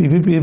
PPP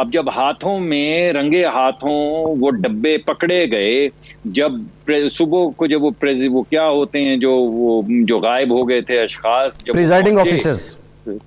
اب جب ہاتھوں میں رنگے ہاتھوں وہ ڈبے پکڑے گئے، جب صبح کو جب وہ کیا ہوتے ہیں جو غائب ہو گئے تھے اشخاص، جب پریزائڈنگ آفیسرز،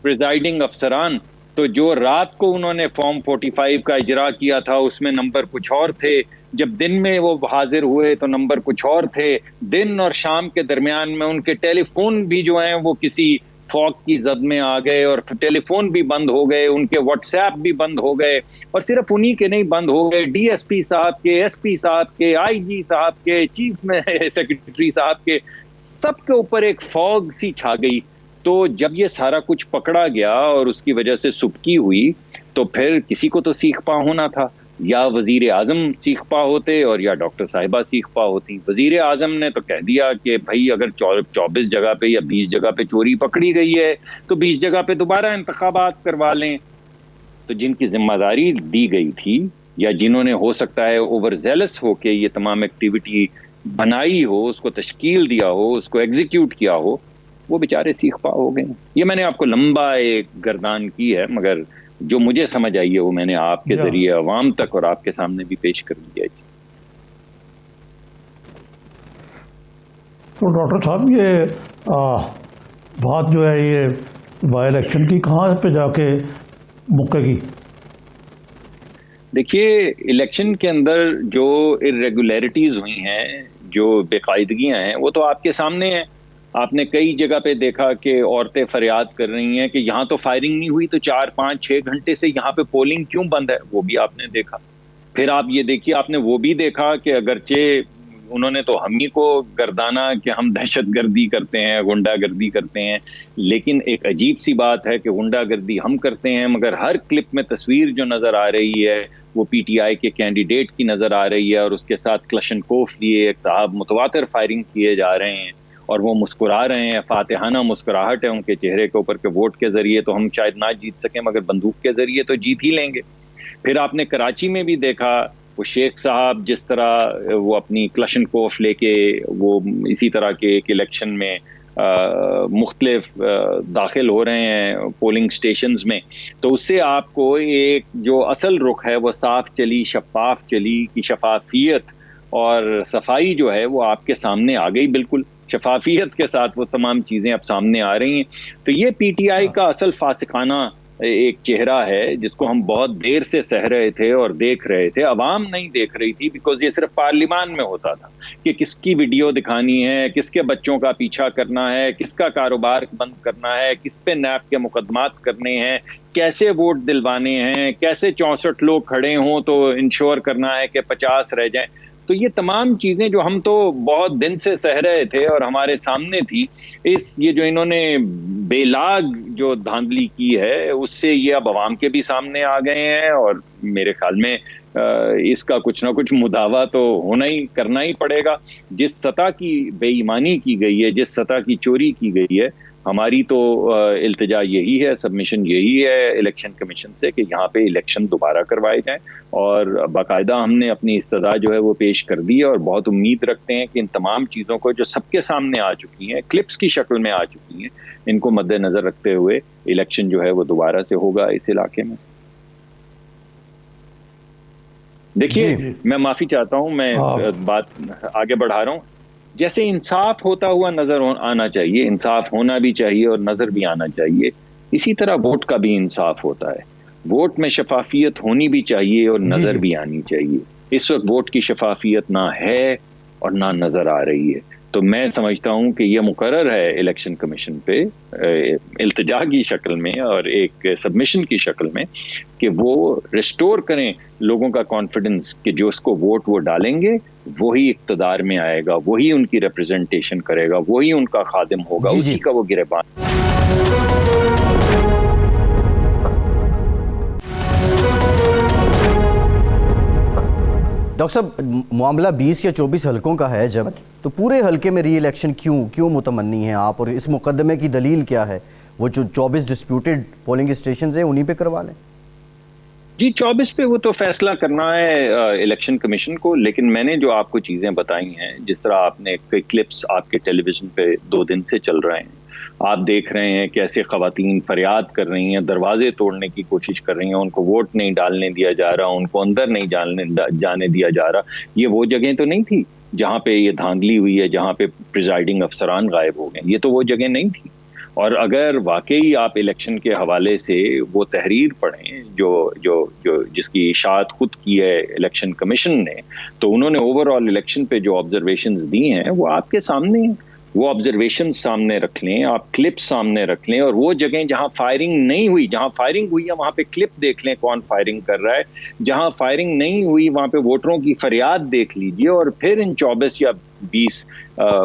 پریزائڈنگ افسران، تو جو رات کو انہوں نے فارم 45 کا اجرا کیا تھا اس میں نمبر کچھ اور تھے، جب دن میں وہ حاضر ہوئے تو نمبر کچھ اور تھے، دن اور شام کے درمیان میں ان کے ٹیلی فون بھی جو ہیں وہ کسی فوگ کی زد میں آ گئے، اور ٹیلی فون بھی بند ہو گئے، ان کے واٹس ایپ بھی بند ہو گئے، اور صرف انہی کے نہیں بند ہو گئے، ڈی ایس پی صاحب کے، ایس پی صاحب کے، آئی جی صاحب کے، چیف میں سیکرٹری صاحب کے، سب کے اوپر ایک فوگ سی چھا گئی۔ تو جب یہ سارا کچھ پکڑا گیا اور اس کی وجہ سے سبکی ہوئی، تو پھر کسی کو تو سیکھ پا ہونا تھا، یا وزیر اعظم سیکھ پا ہوتے اور یا ڈاکٹر صاحبہ سیکھ پا ہوتی۔ وزیر اعظم نے تو کہہ دیا کہ بھائی اگر 24 جگہ پہ یا 20 جگہ پہ چوری پکڑی گئی ہے تو 20 جگہ پہ دوبارہ انتخابات کروا لیں۔ تو جن کی ذمہ داری دی گئی تھی یا جنہوں نے ہو سکتا ہے اوور زیلس ہو کے یہ تمام ایکٹیویٹی بنائی ہو، اس کو تشکیل دیا ہو، اس کو ایگزیکیوٹ کیا ہو، وہ بیچارے سیکھ پا ہو گئے۔ یہ میں نے آپ کو لمبا ایک گردان کی ہے، مگر جو مجھے سمجھ آئی ہے وہ میں نے آپ کے ذریعے عوام تک اور آپ کے سامنے بھی پیش کر دیا ہے۔ تو ڈاکٹر صاحب یہ بات جو ہے یہ بائی الیکشن کی کہاں پہ جا کے مکے گی؟ دیکھیے، الیکشن کے اندر جو ارریگولیرٹیز ہوئی ہیں، جو بے قاعدگیاں ہیں، وہ تو آپ کے سامنے ہیں۔ آپ نے کئی جگہ پہ دیکھا کہ عورتیں فریاد کر رہی ہیں کہ یہاں تو فائرنگ نہیں ہوئی تو 4 5 6 گھنٹے سے یہاں پہ پولنگ کیوں بند ہے، وہ بھی آپ نے دیکھا۔ پھر آپ یہ دیکھیے، آپ نے وہ بھی دیکھا کہ اگرچہ انہوں نے تو ہم ہی کو گردانا کہ ہم دہشت گردی کرتے ہیں، غنڈہ گردی کرتے ہیں، لیکن ایک عجیب سی بات ہے کہ غنڈہ گردی ہم کرتے ہیں، مگر ہر کلپ میں تصویر جو نظر آ رہی ہے وہ پی ٹی آئی کے کینڈیڈیٹ کی نظر آ رہی ہے، اور اس کے ساتھ کلشنکوف لیے ایک صاحب متواتر فائرنگ کیے جا رہے ہیں اور وہ مسکرا رہے ہیں، فاتحانہ مسکراہٹ ہے ان کے چہرے کے اوپر کہ ووٹ کے ذریعے تو ہم شاید نہ جیت سکیں مگر بندوق کے ذریعے تو جیت ہی لیں گے۔ پھر آپ نے کراچی میں بھی دیکھا وہ شیخ صاحب جس طرح وہ اپنی کلشنکوف لے کے وہ اسی طرح کے ایک الیکشن میں مختلف داخل ہو رہے ہیں پولنگ سٹیشنز میں، تو اس سے آپ کو ایک جو اصل رخ ہے وہ صاف چلی، شفاف چلی، کی شفافیت اور صفائی جو ہے وہ آپ کے سامنے آ گئی، بالکل شفافیت کے ساتھ وہ تمام چیزیں اب سامنے آ رہی ہیں۔ تو یہ پی ٹی آئی کا اصل فاسقانہ ایک چہرہ ہے جس کو ہم بہت دیر سے سہ رہے تھے اور دیکھ رہے تھے، عوام نہیں دیکھ رہی تھی، بیکاز یہ صرف پارلیمان میں ہوتا تھا کہ کس کی ویڈیو دکھانی ہے، کس کے بچوں کا پیچھا کرنا ہے، کس کا کاروبار بند کرنا ہے، کس پہ نیب کے مقدمات کرنے ہیں، کیسے ووٹ دلوانے ہیں، کیسے 64 لوگ کھڑے ہوں تو انشور کرنا ہے کہ 50 رہ جائیں۔ تو یہ تمام چیزیں جو ہم تو بہت دن سے سہ رہے تھے اور ہمارے سامنے تھی، یہ جو انہوں نے بے لاگ جو دھاندلی کی ہے اس سے یہ اب عوام کے بھی سامنے آ گئے ہیں، اور میرے خیال میں اس کا کچھ نہ کچھ مداوع تو کرنا ہی پڑے گا۔ جس سطح کی بے ایمانی کی گئی ہے، جس سطح کی چوری کی گئی ہے، ہماری تو التجا یہی ہے، سبمیشن یہی ہے الیکشن کمیشن سے کہ یہاں پہ الیکشن دوبارہ کروائے جائیں، اور باقاعدہ ہم نے اپنی استدعا جو ہے وہ پیش کر دی ہے، اور بہت امید رکھتے ہیں کہ ان تمام چیزوں کو جو سب کے سامنے آ چکی ہیں، کلپس کی شکل میں آ چکی ہیں، ان کو مد نظر رکھتے ہوئے الیکشن جو ہے وہ دوبارہ سے ہوگا اس علاقے میں۔ دیکھیے، میں معافی چاہتا ہوں، میں بات آگے بڑھا رہا ہوں۔ جیسے انصاف ہوتا ہوا نظر آنا چاہیے، انصاف ہونا بھی چاہیے اور نظر بھی آنا چاہیے، اسی طرح ووٹ کا بھی انصاف ہوتا ہے۔ ووٹ میں شفافیت ہونی بھی چاہیے اور نظر بھی آنی چاہیے۔ اس وقت ووٹ کی شفافیت نہ ہے اور نہ نظر آ رہی ہے، تو میں سمجھتا ہوں کہ یہ مقرر ہے الیکشن کمیشن پہ التجا کی شکل میں اور ایک سبمیشن کی شکل میں کہ وہ ریسٹور کریں لوگوں کا کانفیڈنس کہ جو اس کو ووٹ وہ ڈالیں گے وہی اقتدار میں آئے گا، وہی ان کی ریپرزنٹیشن کرے گا، وہی ان کا خادم ہوگا، اسی کا وہ گربان۔ ڈاکٹر صاحب، معاملہ 20 یا 24 حلقوں کا ہے جب، تو پورے حلقے میں ری الیکشن کیوں متمنی ہیں آپ، اور اس مقدمے کی دلیل کیا ہے؟ وہ جو 24 ڈسپیوٹڈ پولنگ اسٹیشنز ہیں انہی پہ کروا لیں۔ جی 24 پہ وہ تو فیصلہ کرنا ہے الیکشن کمیشن کو، لیکن میں نے جو آپ کو چیزیں بتائی ہیں، جس طرح آپ نے کئی کلپس آپ کے ٹیلی ویژن پہ 2 دن سے چل رہے ہیں، آپ دیکھ رہے ہیں کیسے خواتین فریاد کر رہی ہیں, دروازے توڑنے کی کوشش کر رہی ہیں, ان کو ووٹ نہیں ڈالنے دیا جا رہا, ان کو اندر نہیں جانے دیا جا رہا. یہ وہ جگہیں تو نہیں تھی جہاں پہ یہ دھاندلی ہوئی ہے, جہاں پہ پریزائڈنگ افسران غائب ہو گئے. یہ تو وہ جگہ نہیں تھی. اور اگر واقعی آپ الیکشن کے حوالے سے وہ تحریر پڑھیں جو جس کی اشاعت خود کی ہے الیکشن کمیشن نے, تو انہوں نے اوور آل الیکشن پہ جو آبزرویشنز دی ہیں وہ آپ کے سامنے ہیں. وہ آبزرویشن سامنے رکھ لیں, آپ کلپس سامنے رکھ لیں, اور وہ جگہیں جہاں فائرنگ نہیں ہوئی, جہاں فائرنگ ہوئی ہے وہاں پہ کلپ دیکھ لیں کون فائرنگ کر رہا ہے, جہاں فائرنگ نہیں ہوئی وہاں پہ ووٹروں کی فریاد دیکھ لیجئے, اور پھر ان 24 یا 20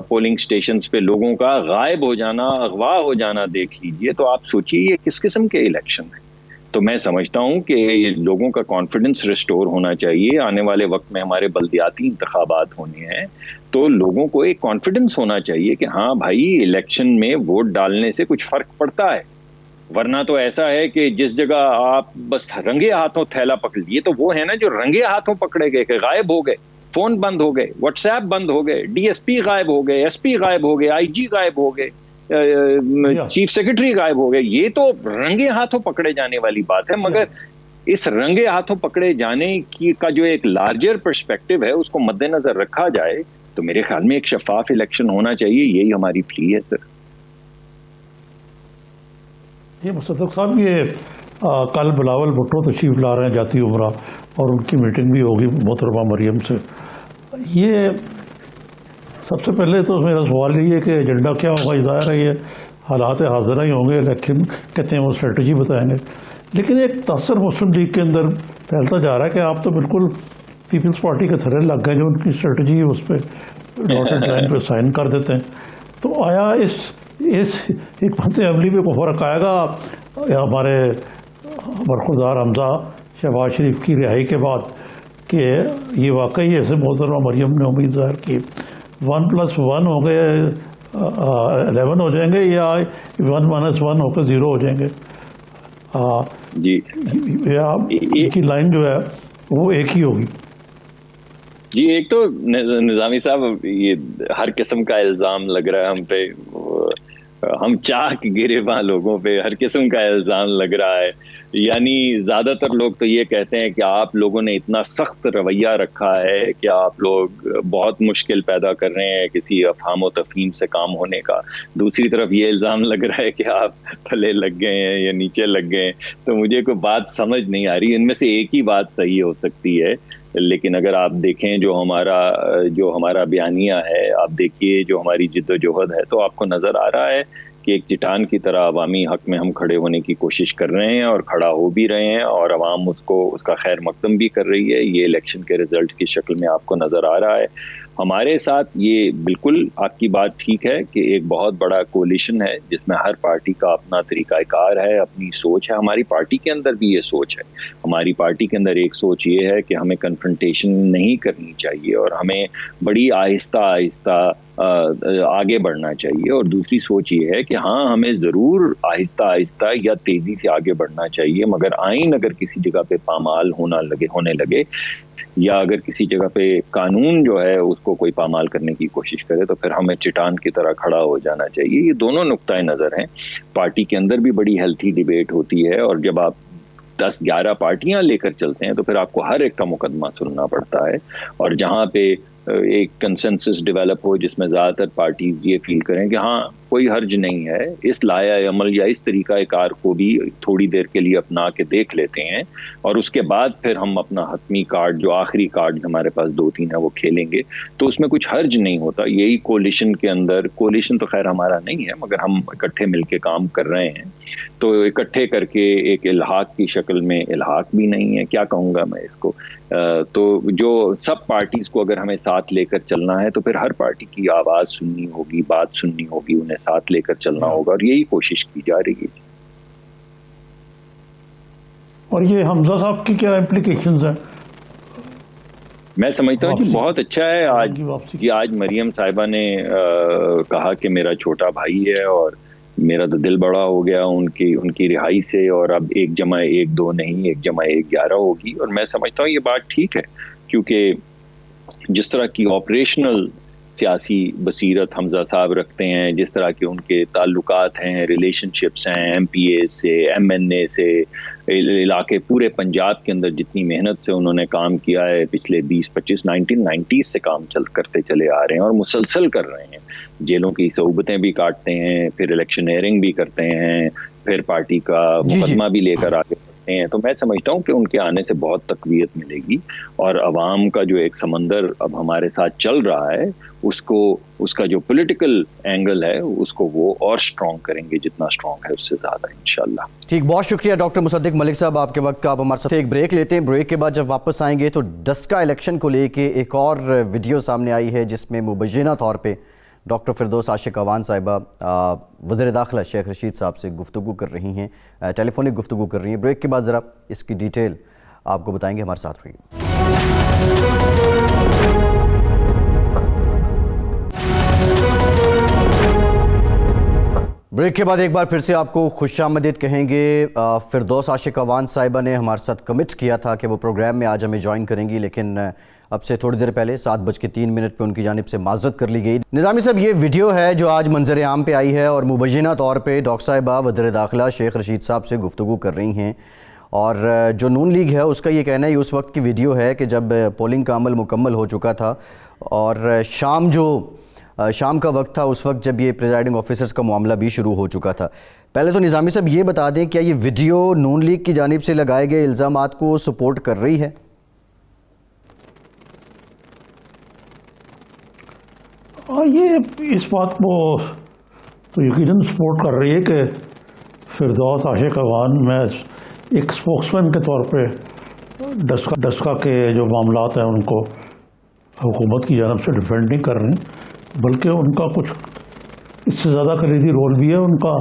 پولنگ سٹیشنز پہ لوگوں کا غائب ہو جانا, اغوا ہو جانا دیکھ لیجئے. تو آپ سوچئے یہ کس قسم کے الیکشن ہیں. تو میں سمجھتا ہوں کہ لوگوں کا کانفیڈنس ریسٹور ہونا چاہیے. آنے والے وقت میں ہمارے بلدیاتی انتخابات ہونے ہیں, تو لوگوں کو ایک کانفیڈنس ہونا چاہیے کہ ہاں بھائی الیکشن میں ووٹ ڈالنے سے کچھ فرق پڑتا ہے. ورنہ تو ایسا ہے کہ جس جگہ آپ بس رنگے ہاتھوں تھیلا پکڑ لیے, تو وہ ہے نا جو رنگے ہاتھوں پکڑے گئے کہ غائب ہو گئے, فون بند ہو گئے, واٹس ایپ بند ہو گئے, ڈی ایس پی غائب ہو گئے, ایس پی غائب ہو گئے, آئی جی غائب ہو گئے, چیف سیکرٹری غائب ہو گئے. یہ تو رنگے ہاتھوں پکڑے جانے والی بات ہے. مگر اس رنگے ہاتھوں پکڑے جانے کی کا جو ایک لارجر پرسپیکٹو ہے اس کو مد نظر رکھا جائے تو میرے خیال میں ایک شفاف الیکشن ہونا چاہیے. یہی ہماری پلی ہے سر. یہ مصدق صاحب, یہ کل بلاول بھٹو تشریف لا رہے ہیں جاتی عمرہ, اور ان کی میٹنگ بھی ہوگی محترمہ مریم سے. یہ سب سے پہلے تو میرا سوال یہ ہے کہ ایجنڈا کیا ہوگا. ظاہر ہے یہ حالات حاضرہ ہی ہوں گے, لیکن کہتے ہیں وہ اسٹریٹجی بتائیں گے. لیکن ایک تاثر مسلم لیگ کے اندر پھیلتا جا رہا ہے کہ آپ تو بالکل پیپلز پارٹی کے تھرے لگ گئے, جو ان کی اسٹریٹجی اس پہ ڈاٹڈ لائن پہ سائن کر دیتے ہیں. تو آیا اس حکمت عملی پہ کوئی فرق آئے گا ہمارے برخوردار حمزہ شہباز شریف کی رہائی کے بعد, کہ یہ واقعی ایسے محترمہ مریم نے امید ظاہر کی 1+1 ہو گئے 11 ہو جائیں گے, یا 1-1 ہو کے 0 ہو جائیں گے؟ جی ان کی لائن جو ہے وہ ایک ہی ہوگی. جی ایک تو نظامی صاحب یہ ہر قسم کا الزام لگ رہا ہے ہم پہ, ہم چاک گریباں لوگوں پہ ہر قسم کا الزام لگ رہا ہے. یعنی زیادہ تر لوگ تو یہ کہتے ہیں کہ آپ لوگوں نے اتنا سخت رویہ رکھا ہے کہ آپ لوگ بہت مشکل پیدا کر رہے ہیں کسی افہام و تفہیم سے کام ہونے کا. دوسری طرف یہ الزام لگ رہا ہے کہ آپ تھلے لگ گئے ہیں یا نیچے لگ گئے ہیں. تو مجھے کوئی بات سمجھ نہیں آ رہی. ان میں سے ایک ہی بات صحیح ہو سکتی ہے, لیکن اگر آپ دیکھیں جو ہمارا بیانیہ ہے, آپ دیکھیے جو ہماری جد و جہد ہے, تو آپ کو نظر آ رہا ہے کہ ایک چٹان کی طرح عوامی حق میں ہم کھڑے ہونے کی کوشش کر رہے ہیں, اور کھڑا ہو بھی رہے ہیں, اور عوام اس کا خیر مقدم بھی کر رہی ہے. یہ الیکشن کے رزلٹ کی شکل میں آپ کو نظر آ رہا ہے. ہمارے ساتھ یہ بالکل آپ کی بات ٹھیک ہے کہ ایک بہت بڑا کولیشن ہے جس میں ہر پارٹی کا اپنا طریقہ کار ہے, اپنی سوچ ہے. ہماری پارٹی کے اندر بھی یہ سوچ ہے. ہماری پارٹی کے اندر ایک سوچ یہ ہے کہ ہمیں کنفرنٹیشن نہیں کرنی چاہیے, اور ہمیں بڑی آہستہ آہستہ آگے بڑھنا چاہیے. اور دوسری سوچ یہ ہے کہ ہاں ہمیں ضرور آہستہ آہستہ یا تیزی سے آگے بڑھنا چاہیے, مگر آئین اگر کسی جگہ پہ پامال ہونے لگے یا اگر کسی جگہ پہ قانون جو ہے اس کو کوئی پامال کرنے کی کوشش کرے, تو پھر ہمیں چٹان کی طرح کھڑا ہو جانا چاہیے. یہ دونوں نقطۂ نظر ہیں. پارٹی کے اندر بھی بڑی ہیلتھی ڈیبیٹ ہوتی ہے, اور جب آپ 10-11 پارٹیاں لے کر چلتے ہیں تو پھر آپ کو ہر ایک کا مقدمہ سننا پڑتا ہے. اور جہاں پہ ایک کنسنسس ڈیولپ ہو جس میں زیادہ تر پارٹیز یہ فیل کریں کہ ہاں کوئی حرج نہیں ہے, اس لائحہ عمل یا اس طریقہ کار کو بھی تھوڑی دیر کے لیے اپنا کے دیکھ لیتے ہیں, اور اس کے بعد پھر ہم اپنا حتمی کارڈ, جو آخری کارڈ ہمارے پاس 2-3 ہیں, وہ کھیلیں گے, تو اس میں کچھ حرج نہیں ہوتا. یہی کولیشن کے اندر, کولیشن تو خیر ہمارا نہیں ہے مگر ہم اکٹھے مل کے کام کر رہے ہیں, تو اکٹھے کر کے ایک الحاق کی شکل میں, الحاق بھی نہیں ہے کیا کہوں گا میں اس کو, تو جو سب پارٹیز کو اگر ہمیں ساتھ لے کر چلنا ہے تو پھر ہر پارٹی کی آواز سننی ہوگی, بات سننی ہوگی, انہیں ساتھ لے کر چلنا ہوگا, اور یہی کوشش کی جا رہی ہے. اور یہ حمزہ صاحب کی کیا امپلیکیشنز ہیں؟ میں سمجھتا ہوں کہ بہت اچھا ہے آج مریم صاحبہ نے کہا کہ میرا چھوٹا بھائی ہے اور میرا تو دل بڑا ہو گیا ان کی رہائی سے, اور اب 1+1=2 نہیں 1+1=11 ہوگی. اور میں سمجھتا ہوں یہ بات ٹھیک ہے, کیونکہ جس طرح کی آپریشنل سیاسی بصیرت حمزہ صاحب رکھتے ہیں، جس طرح کے ان کے تعلقات ہیں، ریلیشن شپس ہیں ایم پی اے سے، ایم این اے سے، علاقے پورے پنجاب کے اندر جتنی محنت سے انہوں نے کام کیا ہے پچھلے 20-25 1990s سے کام کرتے چلے آ رہے ہیں اور مسلسل کر رہے ہیں. جیلوں کی صعوبتیں بھی کاٹتے ہیں، پھر الیکشن ہیئرنگ بھی کرتے ہیں، پھر پارٹی کا مقدمہ بھی لے کر آگے بڑھتے ہیں. تو میں سمجھتا ہوں کہ ان کے آنے سے بہت تقویت ملے گی، اور عوام کا جو ایک سمندر اب ہمارے ساتھ چل رہا ہے اس کا جو پولیٹیکل اینگل ہے اس کو وہ اور سٹرونگ کریں گے، جتنا سٹرونگ ہے اس سے زیادہ انشاءاللہ. ٹھیک، بہت شکریہ ڈاکٹر مصدق ملک صاحب آپ کے وقت کا. آپ ہمارے ساتھ ایک بریک لیتے ہیں. بریک کے بعد جب واپس آئیں گے تو ڈسکا الیکشن کو لے کے ایک اور ویڈیو سامنے آئی ہے جس میں مبینہ طور پہ ڈاکٹر فردوس عاشق اعوان صاحبہ وزیر داخلہ شیخ رشید صاحب سے گفتگو کر رہی ہیں، ٹیلی فونک گفتگو کر رہی ہیں. بریک کے بعد ذرا اس کی ڈیٹیل آپ کو بتائیں گے، ہمارے ساتھ رہیے. بریک کے بعد ایک بار پھر سے آپ کو خوش آمدید کہیں گے. فردوس عاشق اعوان صاحبہ نے ہمارے ساتھ کمٹ کیا تھا کہ وہ پروگرام میں آج ہمیں جوائن کریں گی، لیکن اب سے تھوڑی دیر پہلے 7:03 پہ ان کی جانب سے معذرت کر لی گئی. نظامی صاحب، یہ ویڈیو ہے جو آج منظر عام پہ آئی ہے اور مبینہ طور پہ ڈاکٹر صاحبہ وزیر داخلہ شیخ رشید صاحب سے گفتگو کر رہی ہیں، اور جو نون لیگ ہے اس کا یہ کہنا ہے یہ اس وقت کی ویڈیو ہے کہ جب پولنگ کا عمل مکمل ہو چکا تھا اور شام کا وقت تھا، اس وقت جب یہ پریزائڈنگ آفیسرز کا معاملہ بھی شروع ہو چکا تھا. پہلے تو نظامی صاحب یہ بتا دیں کیا یہ ویڈیو نون لیگ کی جانب سے لگائے گئے الزامات کو سپورٹ کر رہی ہے؟ یہ اس بات کو تو یقیناً سپورٹ کر رہی ہے کہ فردوس عاشق اعوان میں ایک اسپوکس مین کے طور پہ ڈسکا کے جو معاملات ہیں ان کو حکومت کی جانب سے ڈیفینڈ نہیں کر رہے ہیں، بلکہ ان کا کچھ اس سے زیادہ کلیدی رول بھی ہے. ان کا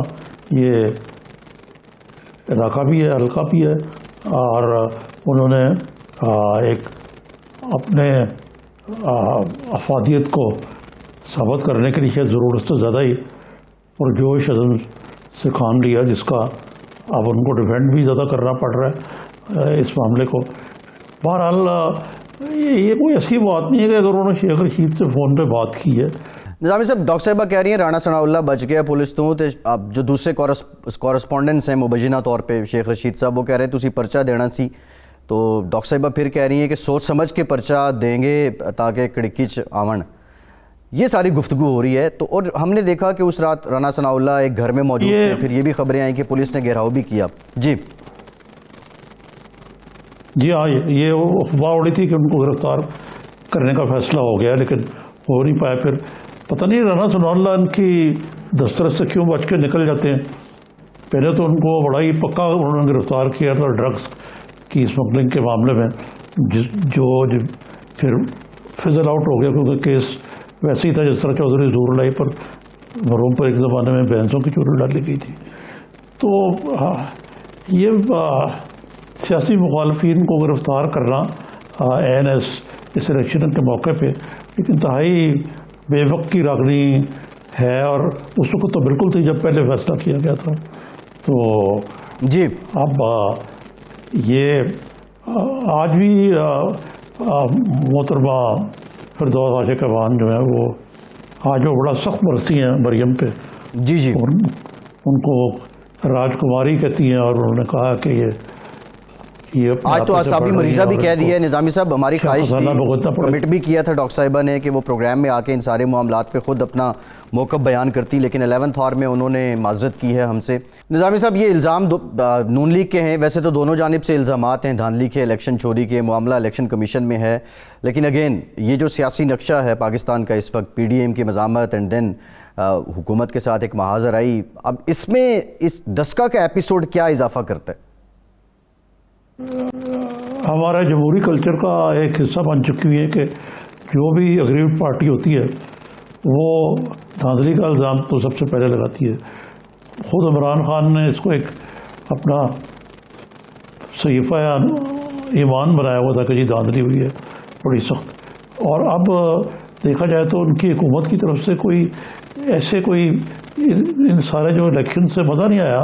یہ علاقہ بھی ہے، حلقہ بھی ہے، اور انہوں نے ایک اپنے افادیت کو ثابت کرنے کے لیے ضرورت سے زیادہ ہی پرجوش عزم سے کام لیا، جس کا اب ان کو ڈیفینڈ بھی زیادہ کرنا پڑ رہا ہے اس معاملے کو. بہرحال یہ کوئی ایسی بات نہیں ہے کہ اگر انہوں نے شیخ رشید سے فون پہ بات کی ہے. نظامی صاحب، ڈاکٹر صاحبہ کہہ رہی ہیں رانا ثناء اللہ بچ گیا پولیس تو اب جو دوسرے کورسپونڈنٹس ہیں مبینہ طور پہ شیخ رشید صاحب، وہ کہہ رہے ہیں تسی پرچہ دینا سی. تو ڈاکٹر صاحبہ پھر کہہ رہی ہیں کہ سوچ سمجھ کے پرچہ دیں گے تاکہ کڑکی آون. یہ ساری گفتگو ہو رہی ہے. تو اور ہم نے دیکھا کہ اس رات رانا ثناء اللہ ایک گھر میں موجود تھے، پھر یہ بھی خبریں آئیں کہ پولیس نے گھیراؤ بھی کیا. جی ہاں، یہ افواہ اڑی تھی کہ ان کو گرفتار کرنے کا فیصلہ ہو گیا، لیکن ہو نہیں پایا. پھر پتہ نہیں رانا ثناء اللہ ان کی دسترس سے کیوں بچ کے نکل جاتے ہیں. پہلے تو ان کو بڑا ہی پکا انہوں نے گرفتار کیا تھا ڈرگس کی اسمگلنگ کے معاملے میں، جو پھر فزل آؤٹ ہو گیا کیونکہ کیس ویسے ہی تھا جس طرح چودھری ظہور اللہ پر مرحوم پر ایک زمانے میں بینسوں کی چوری ڈالی گئی تھی. تو یہ سیاسی مخالفین کو گرفتار کرنا این اس الیکشن کے موقع پہ ایک انتہائی بے وقت کی راگنی ہے، اور اس وقت تو بالکل تھی جب پہلے فیصلہ کیا گیا تھا. تو جی اب یہ آج بھی محترمہ فردوس عاشق اعوان جو ہے وہ آج وہ بڑا سخت برسی ہیں مریم پہ. جی ان کو راجکماری کہتی ہیں، اور انہوں نے کہا کہ یہ آج تو اعصابی مریضہ بھی کہہ دی ہے. نظامی صاحب، ہماری خواہش تھی، کمٹ بھی کیا تھا ڈاکٹر صاحبہ نے کہ وہ پروگرام میں آ کے ان سارے معاملات پہ خود اپنا موقف بیان کرتی، لیکن 11th آور میں انہوں نے معذرت کی ہے ہم سے. نظامی صاحب، یہ الزام نون لیگ کے ہیں، ویسے تو دونوں جانب سے الزامات ہیں، دھاندلی کے، الیکشن چوری کے. معاملہ الیکشن کمیشن میں ہے، لیکن اگین یہ جو سیاسی نقشہ ہے پاکستان کا اس وقت، پی ڈی ایم کی مزاحمت اینڈ دین حکومت کے ساتھ ایک محاذ آرائی، اب اس میں اس ڈسکا کا ایپیسوڈ کیا اضافہ کرتا ہے؟ ہمارا جمہوری کلچر کا ایک حصہ بن چکی ہوئی ہے کہ جو بھی اگریوڈ پارٹی ہوتی ہے وہ دھاندلی کا الزام تو سب سے پہلے لگاتی ہے. خود عمران خان نے اس کو ایک اپنا صحیفہ ایمان بنایا ہوا تھا کہ جی دھاندلی ہوئی ہے بڑی سخت. اور اب دیکھا جائے تو ان کی حکومت کی طرف سے کوئی ان سارے جو الیکشن سے مزہ نہیں آیا.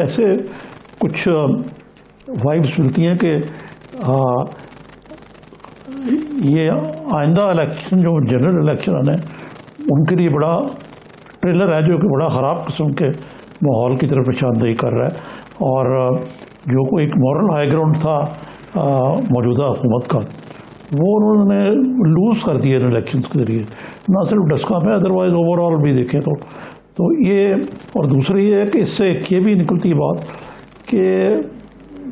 ایسے کچھ وائبس ملتی ہیں کہ یہ آئندہ الیکشن جو جنرل الیکشن آنے ان کے لیے بڑا ٹریلر ہے جو کہ بڑا خراب قسم کے ماحول کی طرف نشاندہی کر رہا ہے، اور جو کوئی ایک مورل ہائی گراؤنڈ تھا موجودہ حکومت کا وہ انہوں نے لوز کر دیا ان الیکشنز کے ذریعے، نہ صرف ڈسکا میں ادروائز اوور آل بھی دیکھیں تو یہ، اور دوسری یہ ہے کہ اس سے ایک یہ بھی نکلتی ہے بات کہ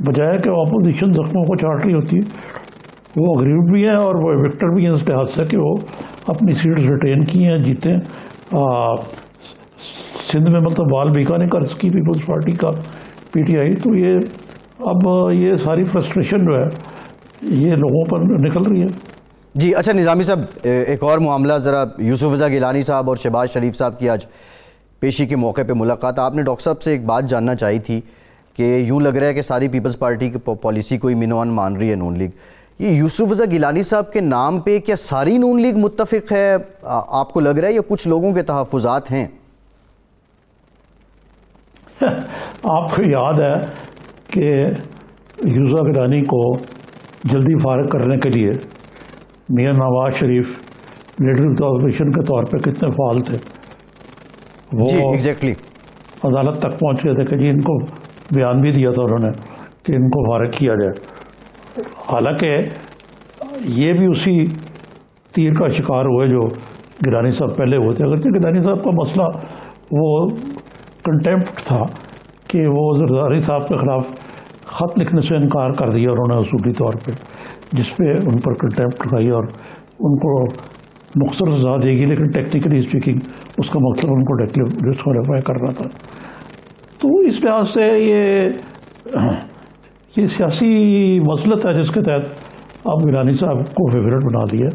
بجائے کہ اپوزیشن زخموں کو چاٹ رہی ہوتی ہے، وہ اگریوڈ بھی ہیں اور وہ وکٹر بھی ہیں اس لحاظ سے کہ وہ اپنی سیٹس ریٹین کی ہیں، جیتے ہیں۔ سندھ میں مطلب بال بیکا نے کر سکی پیپلز پارٹی کا پی ٹی آئی، تو یہ اب یہ ساری فرسٹریشن جو ہے یہ لوگوں پر نکل رہی ہے۔ جی اچھا نظامی صاحب، ایک اور معاملہ ذرا، یوسف رضا گیلانی صاحب اور شہباز شریف صاحب کی آج پیشی کے موقع پہ ملاقات، آپ نے ڈاکٹر صاحب سے ایک بات جاننا چاہی تھی کہ یوں لگ رہا ہے کہ ساری پیپلز پارٹی کی پالیسی کو ہی مینوان مان رہی ہے نون لیگ، یہ یوسف رضا گیلانی صاحب کے نام پہ کیا ساری نون لیگ متفق ہے؟ آپ کو لگ رہا ہے یا کچھ لوگوں کے تحفظات ہیں؟ آپ کو یاد ہے کہ یوسف رضا گیلانی کو جلدی فارغ کرنے کے لیے Mian Nawaz Sharif leader of the opposition کے طور پہ کتنے فعال تھے، وہ جی ایگزیکٹلی عدالت تک پہنچ گئے تھے کہ جی ان کو بیان بھی دیا تھا انہوں نے کہ ان کو فارغ کیا جائے، حالانکہ یہ بھی اسی تیر کا شکار ہوئے جو گیلانی صاحب پہلے ہوئے تھے۔ اگرچہ گیلانی صاحب کا مسئلہ وہ کنٹیمپٹ تھا کہ وہ زرداری صاحب کے خلاف خط لکھنے سے انکار کر دیا انہوں نے اصولی طور پہ، جس پہ ان پر کنٹیمپٹ لگائی اور ان کو مختصر سزا دے گی، لیکن ٹیکنیکلی اسپیکنگ اس کا مقصد ان کو ڈسکوالیفائی کرنا تھا۔ تو اس لحاظ سے یہ سیاسی مسلط ہے جس کے تحت اب گیلانی صاحب کو فیورٹ بنا دیا،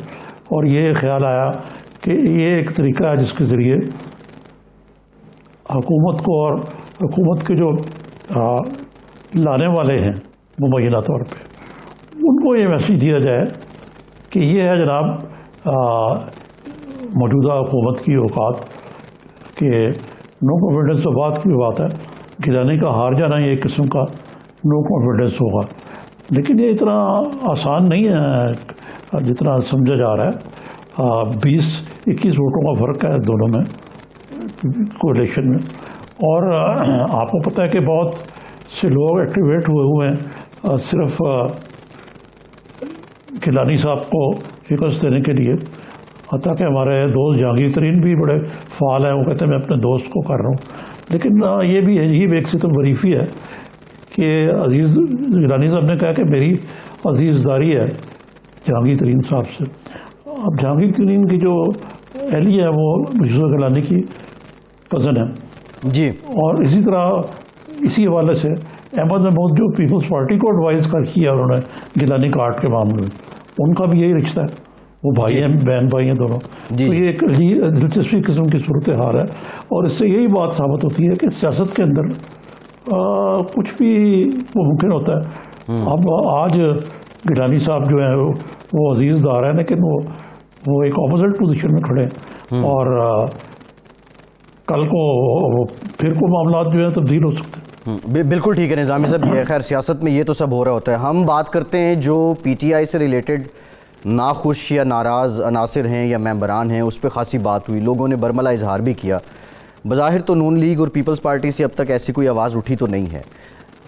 اور یہ خیال آیا کہ یہ ایک طریقہ ہے جس کے ذریعے حکومت کو اور حکومت کے جو لانے والے ہیں مبینہ طور پہ ان کو یہ میسیج دیا جائے کہ یہ ہے جناب موجودہ حکومت کی اوقات کہ نو کانفیڈنس تو بات کی بات ہے، گیلانی کا ہار جانا یہ ایک قسم کا نو کانفیڈنس ہوگا، لیکن یہ اتنا آسان نہیں ہے جتنا سمجھا جا رہا ہے۔ 20-21 ووٹوں کا فرق ہے دونوں میں کولیشن میں، اور آپ کو پتہ ہے کہ بہت سے لوگ ایکٹیویٹ ہوئے ہیں صرف گیلانی صاحب کو شکست دینے کے لیے، حتیٰ کہ ہمارے دوست جہانگیر ترین بھی بڑے فعال ہیں، وہ کہتے ہیں میں اپنے دوست کو کر رہا ہوں، لیکن یہ بھی عجیب ایک ستم وریفی ہے کہ عزیز گیلانی صاحب نے کہا کہ میری عزیز داری ہے جہانگیر ترین صاحب سے۔ اب جہانگیر ترین کی جو اہلیہ ہے وہ یوسف گیلانی کی کزن ہے جی، اور اسی طرح اسی حوالے سے احمد محمود جو پیپلز پارٹی کو ایڈوائز کیا انہوں نے گیلانی کارڈ کے معاملے میں، ان کا بھی یہی رشتہ ہے، وہ بھائی ہیں، بہن بھائی ہیں دونوں۔ تو یہ ایک دلچسپی قسم کی صورتحال ہے، اور اس سے یہی بات ثابت ہوتی ہے کہ سیاست کے اندر کچھ بھی ممکن ہوتا ہے۔ اب آج گیلانی صاحب جو ہیں وہ عزیز دار ہیں، لیکن وہ ایک اپوزٹ پوزیشن میں کھڑے ہیں، اور کل کو پھر کو معاملات جو ہیں تبدیل ہو سکتے ہیں۔ بالکل ٹھیک ہے نظامی صاحب، خیر سیاست میں یہ تو سب ہو رہا ہوتا ہے۔ ہم بات کرتے ہیں جو پی ٹی آئی سے ریلیٹڈ ناخوش یا ناراض عناصر ہیں یا ممبران ہیں، اس پہ خاصی بات ہوئی، لوگوں نے برملا اظہار بھی کیا۔ بظاہر تو نون لیگ اور پیپلز پارٹی سے اب تک ایسی کوئی آواز اٹھی تو نہیں ہے،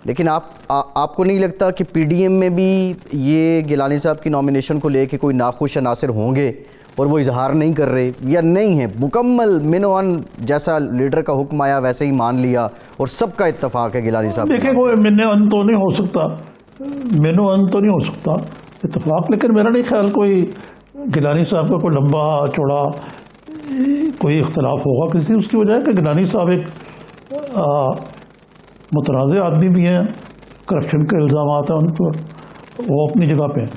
لیکن آپ کو نہیں لگتا کہ پی ڈی ایم میں بھی یہ گیلانی صاحب کی نامینیشن کو لے کے کوئی ناخوش عناصر ہوں گے اور وہ اظہار نہیں کر رہے، یا نہیں ہے مکمل منوان جیسا لیڈر کا حکم آیا ویسے ہی مان لیا اور سب کا اتفاق ہے گیلانی صاحب؟ دیکھیں کوئی منوان تو نہیں ہو سکتا، منوان تو نہیں ہو سکتا اتفاق، لیکن میرا نہیں خیال کوئی گیلانی صاحب کا کوئی لمبا چوڑا کوئی اختلاف ہوگا کسی، اس کی وجہ ہے کہ گیلانی صاحب ایک متنازع آدمی بھی ہیں، کرپشن کے الزامات ہیں ان پر، وہ اپنی جگہ پہ ہیں،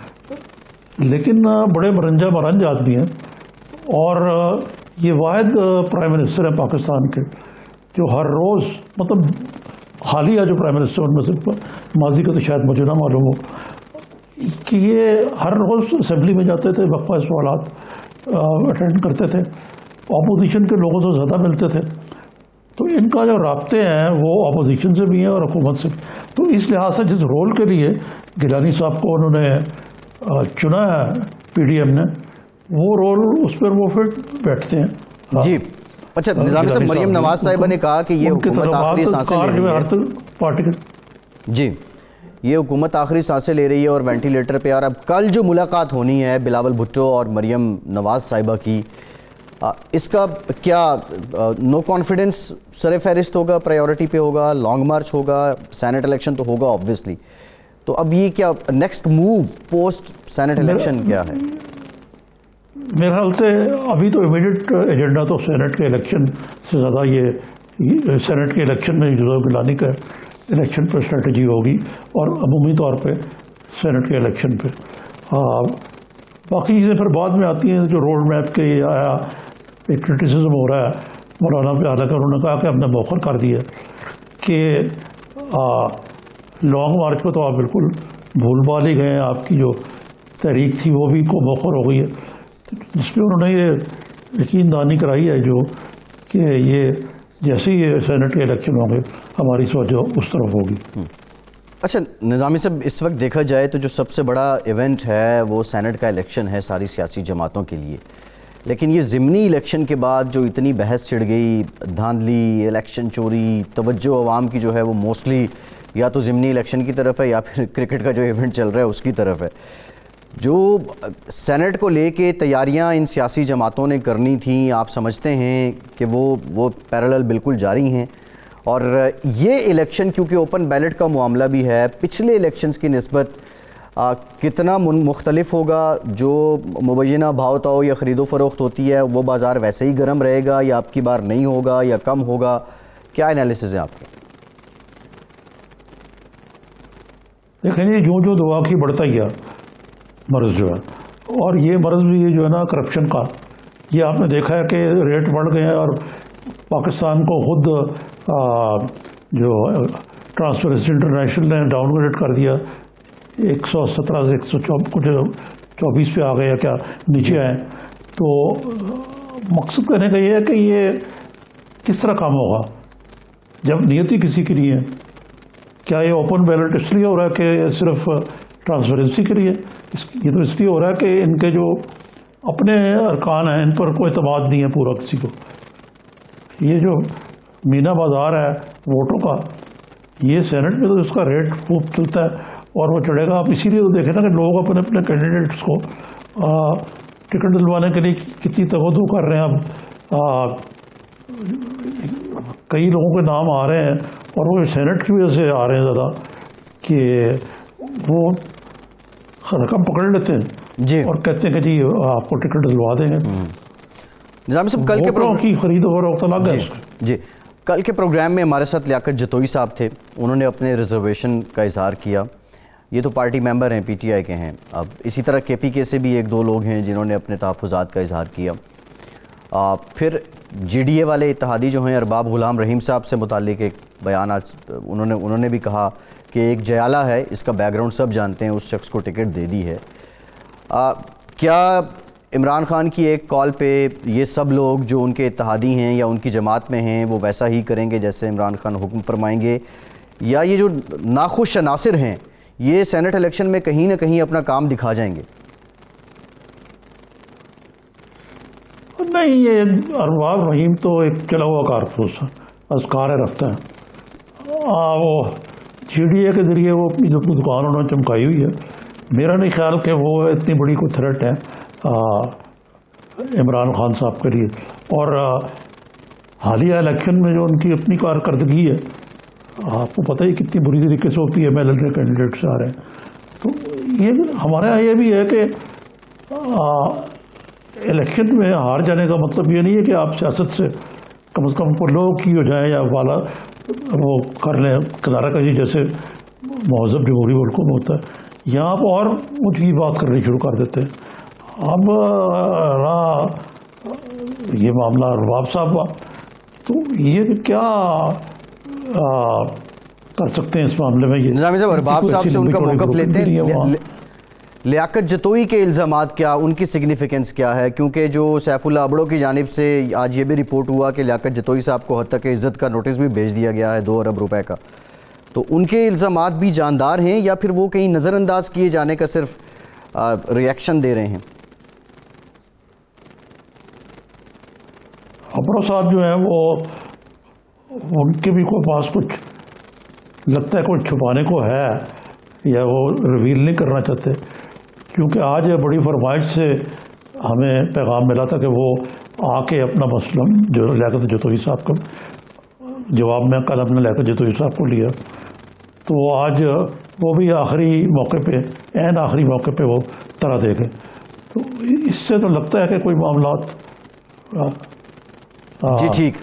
لیکن بڑے مرنجا مرنج آدمی ہیں، اور یہ واحد پرائم منسٹر ہیں پاکستان کے جو ہر روز، مطلب حالیہ جو پرائم منسٹر ان میں سے ماضی کا تو شاید مجھے نہ معلوم ہو، کہ یہ ہر روز اسمبلی میں جاتے تھے، وقفہ سوالات اٹینڈ کرتے تھے، اپوزیشن کے لوگوں سے زیادہ ملتے تھے، تو ان کا جو رابطے ہیں وہ اپوزیشن سے بھی ہیں اور حکومت سے بھی۔ تو اس لحاظ سے جس رول کے لیے گیلانی صاحب کو انہوں نے چنا ہے PDM نے وہ رول اس پر وہ پھر بیٹھتے ہیں. جی اچھا نظامی صاحب، مریم نواز صاحبہ نے کہا کہ یہ حکومت آخری سانسیں لے رہی ہے. پارٹی کے جی یہ حکومت آخری سانسیں لے رہی ہے اور وینٹیلیٹر پہ. اور اب کل جو ملاقات ہونی ہے بلاول بھٹو اور مریم نواز صاحبہ کی، اس کا کیا نو کانفیڈنس سر فہرست ہوگا، پرائیورٹی پہ ہوگا، لانگ مارچ ہوگا، سینٹ الیکشن تو ہوگا آبویسلی، تو اب یہ کیا next move post Saint election کیا ہے؟ میرے خیال سے ابھی تو امیڈیٹ ایجنڈا تو سینٹ کے الیکشن سے زیادہ یہ سینٹ کے الیکشن میں جزو گیلانی کا الیکشن پر اسٹریٹجی ہوگی اور عمومی طور پہ سینٹ کے الیکشن پہ. باقی چیزیں پھر بعد میں آتی ہیں. جو روڈ میپ کے یہ آیا ایک کرٹیسزم ہو رہا ہے مولانا پہ، حالانکہ انہوں نے کہا کہ ہم نے موخر کر دیا کہ لانگ مارچ کو تو آپ بالکل بھول بھال ہی گئے ہیں. آپ کی جو تحریک تھی وہ بھی کو موخر ہو گئی ہے، جس پہ انہوں نے یہ یقین دہانی کرائی ہے جو کہ یہ جیسے ہی سینٹ کے الیکشن ہوں گے ہماری توجہ اس طرف ہوگی. اچھا نظامی صاحب، اس وقت دیکھا جائے تو جو سب سے بڑا ایونٹ ہے وہ سینٹ کا الیکشن ہے ساری سیاسی جماعتوں کے لیے، لیکن یہ ضمنی الیکشن کے بعد جو اتنی بحث چھڑ گئی، دھاندلی، الیکشن چوری، توجہ عوام کی جو ہے وہ موسٹلی یا تو ضمنی الیکشن کی طرف ہے یا پھر کرکٹ کا جو ایونٹ چل رہا ہے اس کی طرف ہے. جو سینٹ کو لے کے تیاریاں ان سیاسی جماعتوں نے کرنی تھیں، آپ سمجھتے ہیں کہ وہ پیرالل بالکل جاری ہیں؟ اور یہ الیکشن کیونکہ اوپن بیلٹ کا معاملہ بھی ہے، پچھلے الیکشنز کی نسبت کتنا مختلف ہوگا؟ جو مبینہ بھاؤ تاؤ یا خرید و فروخت ہوتی ہے وہ بازار ویسے ہی گرم رہے گا یا اب کی بار نہیں ہوگا یا کم ہوگا؟ کیا انالیسز ہیں آپ کے؟ دیکھیں یہ جو دعا کی بڑھتا گیا مرض جو ہے، اور یہ مرض بھی یہ جو ہے نا کرپشن کا، یہ آپ نے دیکھا ہے کہ ریٹ بڑھ گئے ہیں اور پاکستان کو خود جو ٹرانسپیرنسی انٹرنیشنل نے ڈاؤن گریڈ کر دیا، 117 سے 124 پہ آ گئے یا کیا نیچے آئے. تو مقصد کہنے کا یہ ہے کہ یہ کس طرح کام ہوگا جب نیتی کسی کی نہیں ہے. کیا یہ اوپن بیلٹ اس لیے ہو رہا ہے کہ صرف ٹرانسپیرنسی کے لیے؟ یہ تو اس لیے ہو رہا ہے کہ ان کے جو اپنے ارکان ہیں ان پر کوئی اعتماد نہیں ہے پورا کسی کو. یہ جو مینا بازار ہے ووٹوں کا، یہ سینٹ میں تو اس کا ریٹ خوب چلتا ہے اور وہ چڑھے گا. آپ اسی لیے تو دیکھیں نا کہ لوگ اپنے اپنے کینڈیڈیٹس کو ٹکٹ دلوانے کے لیے کتنی توجہ کر رہے ہیں. اب کئی لوگوں کے نام آ رہے ہیں اور وہ سینٹ کی وجہ سے آ رہے ہیں زیادہ کہ وہ رقم پکڑ لیتے ہیں جی اور کہتے ہیں کہ جی آپ کو ٹکٹ دلوا دیں گے. نظامی صاحب کل کے کی خرید و فروخت الگ ہے. جی کل کے پروگرام میں ہمارے ساتھ لیاقت جتوئی صاحب تھے، انہوں نے اپنے ریزرویشن کا اظہار کیا. یہ تو پارٹی ممبر ہیں، PTI کے ہیں. اب اسی طرح KPK سے بھی 1-2 لوگ ہیں جنہوں نے اپنے تحفظات کا اظہار کیا. پھر GDA والے اتحادی جو ہیں ارباب غلام رحیم صاحب سے متعلق ایک بیان آج انہوں نے بھی کہا کہ ایک جیالہ ہے، اس کا بیک گراؤنڈ سب جانتے ہیں، اس شخص کو ٹکٹ دے دی ہے. کیا عمران خان کی ایک کال پہ یہ سب لوگ جو ان کے اتحادی ہیں یا ان کی جماعت میں ہیں وہ ویسا ہی کریں گے جیسے عمران خان حکم فرمائیں گے، یا یہ جو ناخوش عناصر ہیں یہ سینٹ الیکشن میں کہیں نہ کہیں اپنا کام دکھا جائیں گے؟ نہیں، یہ ارباب رحیم تو ایک چلا ہوا کارتوس اذکار رکھتا ہے. وہ GDA کے ذریعے وہ اپنی جو دکان انہوں نے چمکائی ہوئی ہے. میرا نہیں خیال کہ وہ اتنی بڑی کوئی تھریٹ ہے عمران خان صاحب کے لیے. اور حالیہ الیکشن میں جو ان کی اپنی کارکردگی ہے، آپ کو پتہ ہی کتنی بری طریقے سے PMLN کے کینڈیڈیٹس آ رہے ہیں. تو یہ ہمارے یہاں یہ بھی ہے کہ الیکشن میں ہار جانے کا مطلب یہ نہیں ہے کہ آپ سیاست سے کم از کم کو لوگ کی ہو جائیں یا والا وہ کر لیں کنارہ کشی جیسے مہذب جمہوری ملکوں میں ہوتا ہے. یہاں آپ اور اونچی بات کرنی شروع کر دیتے ہیں. اب یہ معاملہ ارباب صاحب کا، تو یہ کیا کر سکتے ہیں اس معاملے میں؟ نظامی صاحب ارباب صاحب سے ان کا موقف لیتے ہیں. لیاقت جتوئی کے الزامات کیا، ان کی سگنیفیکنس کیا ہے؟ کیونکہ جو سیف اللہ ابڑو کی جانب سے آج یہ بھی رپورٹ ہوا کہ لیاقت جتوئی صاحب کو حد تک عزت کا نوٹس بھی بھیج دیا گیا ہے 2 ارب روپے کا. تو ان کے الزامات بھی جاندار ہیں یا پھر وہ کہیں نظر انداز کیے جانے کا صرف ریاکشن دے رہے ہیں؟ ابرو صاحب جو ہیں وہ ان کے بھی کوئی پاس کچھ لگتا ہے کچھ چھپانے کو ہے یا وہ ریویل نہیں کرنا چاہتے، کیونکہ آج بڑی فرمائش سے ہمیں پیغام ملا تھا کہ وہ آ کے اپنا مسئلہ جو لیاقت جتوئی صاحب کا جواب میں کل اپنے لیاقت جتوئی صاحب کو لیا، تو وہ آج وہ بھی آخری موقع پہ عین آخری موقع پہ وہ طرح دے گئے. تو اس سے تو لگتا ہے کہ کوئی معاملات جی ٹھیک،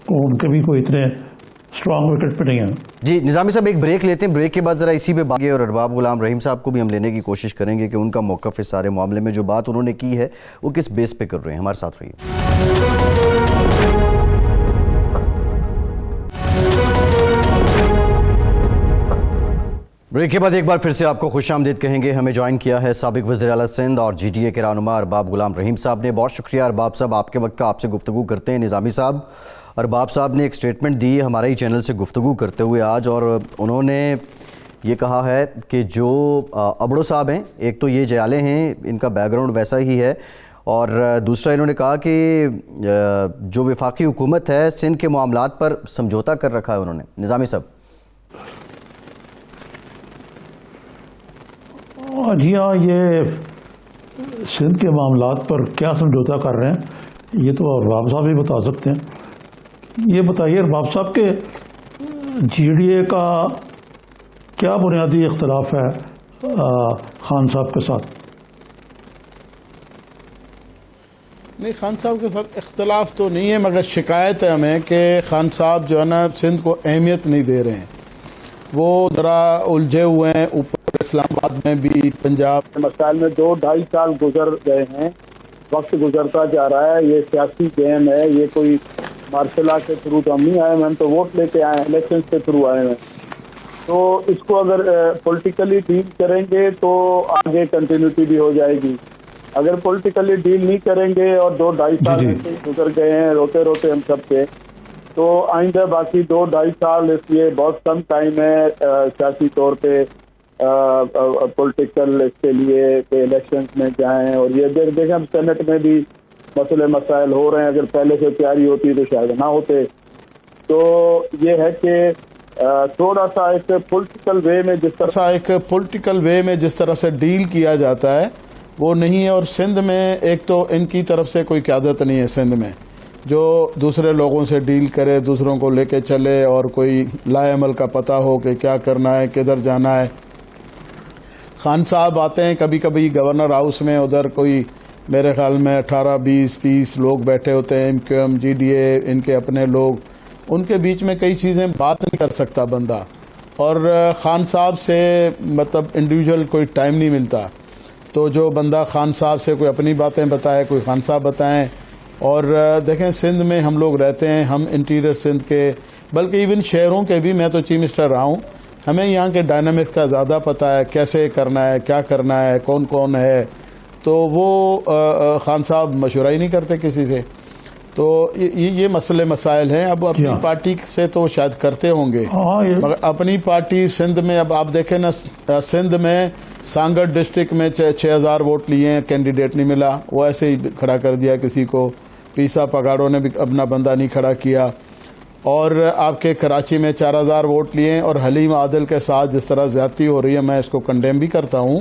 ان کے بھی کوئی اتنے اسٹرانگ وکٹ پہ نہیں ہیں. جی نظامی صاحب ایک بریک لیتے ہیں، بریک کے بعد ذرا اسی پہ باقی اور ارباب غلام رحیم صاحب کو بھی ہم لینے کی کوشش کریں گے کہ ان کا موقف اس سارے معاملے میں جو بات انہوں نے کی ہے وہ کس بیس پہ کر رہے ہیں. ہمارے ساتھ رہیے. بریک کے بعد ایک بار پھر سے آپ کو خوش آمدید کہیں گے. ہمیں جوائن کیا ہے سابق وزیر اعلیٰ سندھ اور جی ڈی اے کے رہنما ارباب غلام رحیم صاحب نے. بہت شکریہ ارباب صاحب آپ کے وقت کا. آپ سے گفتگو کرتے ہیں. نظامی صاحب، ارباب صاحب نے ایک سٹیٹمنٹ دی ہمارے ہی چینل سے گفتگو کرتے ہوئے آج، اور انہوں نے یہ کہا ہے کہ جو ابڑو صاحب ہیں، ایک تو یہ جیالے ہیں، ان کا بیک گراؤنڈ ویسا ہی ہے، اور دوسرا انہوں نے کہا کہ جو وفاقی حکومت ہے سندھ کے معاملات پر سمجھوتا کر رکھا ہے انہوں نے. نظامی صاحب. جی ہاں، یہ سندھ کے معاملات پر کیا سمجھوتا کر رہے ہیں یہ تو ارباب صاحب ہی بتا سکتے ہیں. یہ بتائیے ارباب صاحب کہ جی ڈی اے کا کیا بنیادی اختلاف ہے خان صاحب کے ساتھ؟ نہیں، خان صاحب کے ساتھ اختلاف تو نہیں ہے، مگر شکایت ہے ہمیں کہ خان صاحب جو ہے نا سندھ کو اہمیت نہیں دے رہے ہیں. وہ ذرا الجھے ہوئے ہیں. اوپر اسلام آباد میں بھی پنجاب کے مسائل میں 2-2.5 سال گزر گئے ہیں. وقت گزرتا جا رہا ہے. یہ سیاسی گیم ہے. یہ کوئی مارشل آرٹ کے تھرو تو ہم نہیں آئے ہیں، ہم تو ووٹ لے کے آئے ہیں، الیکشن کے تھرو آئے ہیں. تو اس کو اگر پولیٹیکلی ڈیل کریں گے تو آگے کنٹینیوٹی بھی ہو جائے گی. اگر پولیٹیکلی ڈیل نہیں کریں گے اور 2-2.5 سال گزر گئے ہیں روتے روتے ہم سب کے، تو آئندہ باقی 2-2.5 سال اس لیے بہت کم ٹائم ہے سیاسی طور پہ پولیٹیکل اس کے لیے کہ الیکشنز میں جائیں. اور یہ دیکھیں ہم سینٹ میں بھی مسئلے مسائل ہو رہے ہیں. اگر پہلے سے تیاری ہوتی تو شاید نہ ہوتے. تو یہ ہے کہ تھوڑا سا ایک پولیٹیکل وے میں جس طرح سے ڈیل کیا جاتا ہے وہ نہیں ہے. اور سندھ میں ایک تو ان کی طرف سے کوئی قیادت نہیں ہے سندھ میں جو دوسرے لوگوں سے ڈیل کرے، دوسروں کو لے کے چلے اور کوئی لائے عمل کا پتہ ہو کہ کیا کرنا ہے، کدھر جانا ہے. خان صاحب آتے ہیں کبھی کبھی گورنر ہاؤس میں، ادھر کوئی میرے خیال میں 18, 20, 30 لوگ بیٹھے ہوتے ہیں، MQM جی ڈی اے ان کے اپنے لوگ. ان کے بیچ میں کئی چیزیں بات نہیں کر سکتا بندہ. اور خان صاحب سے مطلب انڈیویجول کوئی ٹائم نہیں ملتا. تو جو بندہ خان صاحب سے کوئی اپنی باتیں بتائے، کوئی خان صاحب بتائیں. اور دیکھیں سندھ میں ہم لوگ رہتے ہیں، ہم انٹیریئر سندھ کے بلکہ ایون شہروں کے بھی، میں تو چیف منسٹر رہا ہوں، ہمیں یہاں کے ڈائنامکس کا زیادہ پتہ ہے، کیسے کرنا ہے، کیا کرنا ہے، کون کون ہے. تو وہ خان صاحب مشورہ ہی نہیں کرتے کسی سے. تو یہ مسئلے مسائل ہیں. اب اپنی پارٹی سے تو شاید کرتے ہوں گے، مگر اپنی پارٹی سندھ میں اب آپ دیکھیں نا، سندھ میں سانگڑ ڈسٹرکٹ میں 6000 ووٹ لیے ہیں، کینڈیڈیٹ نہیں ملا، وہ ایسے ہی کھڑا کر دیا کسی کو. پیسا پگاڑوں نے بھی اپنا بندہ نہیں کھڑا کیا. اور آپ کے کراچی میں 4000 ووٹ لیے ہیں، اور حلیم عادل کے ساتھ جس طرح زیادتی ہو رہی ہے میں اس کو کنڈیم بھی کرتا ہوں.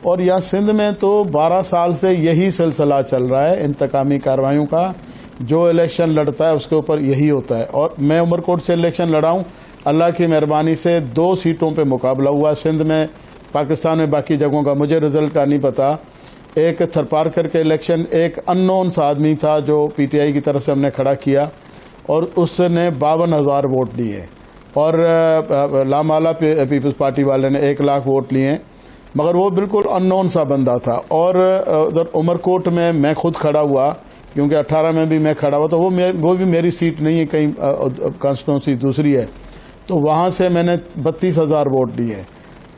اور یہاں سندھ میں تو 12 سال سے یہی سلسلہ چل رہا ہے انتقامی کارروائیوں کا. جو الیکشن لڑتا ہے اس کے اوپر یہی ہوتا ہے. اور میں عمر کوٹ سے الیکشن لڑا ہوں، اللہ کی مہربانی سے 2 سیٹوں پہ مقابلہ ہوا سندھ میں. پاکستان میں باقی جگہوں کا مجھے رزلٹ کا نہیں پتا. ایک تھرپارکر کے الیکشن ایک ان نون سا آدمی تھا جو پی ٹی آئی کی طرف سے ہم نے کھڑا کیا، اور اس نے 52,000 ووٹ لیے. اور لامالا پیپلز پارٹی والے نے 1 لاکھ ووٹ لیے، مگر وہ بالکل ان نون سا بندہ تھا. اور ادھر عمر کوٹ میں خود کھڑا ہوا، کیونکہ 18 میں بھی میں کھڑا ہوا، تو وہ بھی میری سیٹ نہیں ہے، کہیں کانسٹیٹوئنسی دوسری ہے. تو وہاں سے میں نے 32,000 ووٹ لیے.